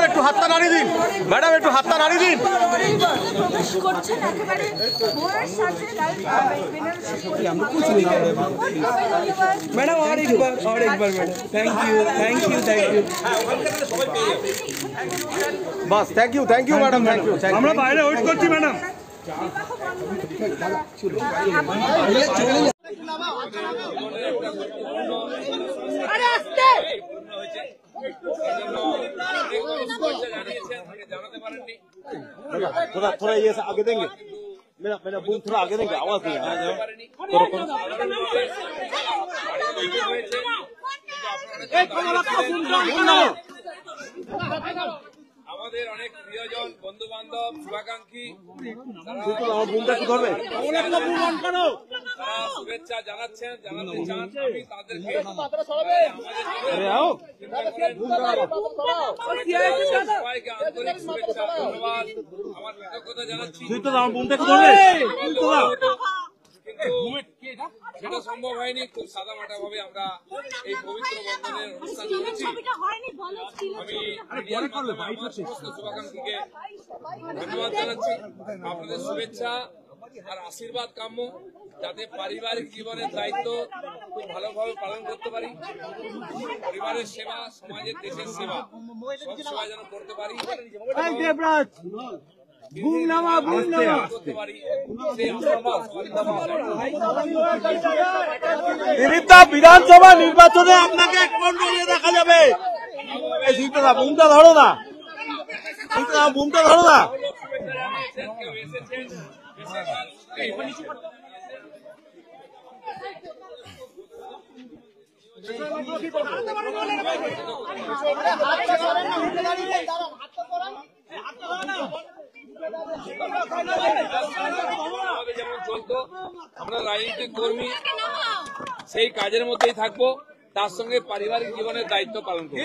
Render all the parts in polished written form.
একটু হাতটা নাড়িয়ে দিন, ম্যাডাম একটু হাতটা নাড়িয়ে দিন। मैडम और एक बार मैडम थैंक यू बस thank you madam thank you আমরা বাইরে ওয়েট করছি ম্যাডাম আরে আস্তে थोड़ा ये आगे देंगे मेरा बूम थोड़ा आगे देंगे आवाज नहीं आ रहा আমাদের অনেক প্রিয়জন বন্ধু বান্ধব শুভাকাঙ্ক্ষী শুভেচ্ছা জানাতে চান আমি তাদেরকে সবাইকে আন্তরিক শুভেচ্ছা ধন্যবাদ আমার কৃতজ্ঞতা জানাচ্ছি কিন্তু সেটা সম্ভব হয়নি খুব সাদামাটা ভাবে আমরা এই পবিত্র বন্ধনের অনুষ্ঠান করেছি আমি সমস্ত শুভাকাঙ্ক্ষীকে ধন্যবাদ জানাচ্ছি আপনাদের শুভেচ্ছা আর আশীর্বাদ কাম্য যাতে পারিবারিক জীবনের দায়িত্ব খুব ভালোভাবে পালন করতে পারি পরিবারের সেবা সমাজের দেশের সেবা সব সেবা যেন করতে পারি বিধানসভা নির্বাচনে আপনাকে দেখা যাবে বুমটা ধরো না যেমন চলতো আমরা রাজনৈতিক কর্মী সেই কাজের মধ্যেই থাকবো তার সঙ্গে পারিবারিক জীবনের দায়িত্ব পালন করবো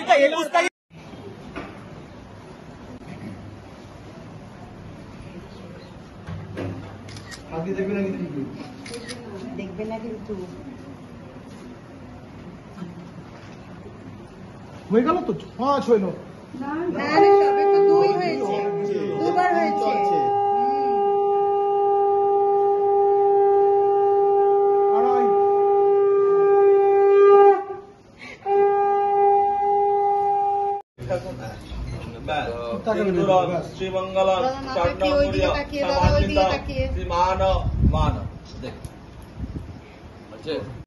দেখবে না কিন্তু হয়ে গেল তো 5 হইল না সবে তো 2 হয়েছে দুবার হয়েছে श्रीमंगल श्री मान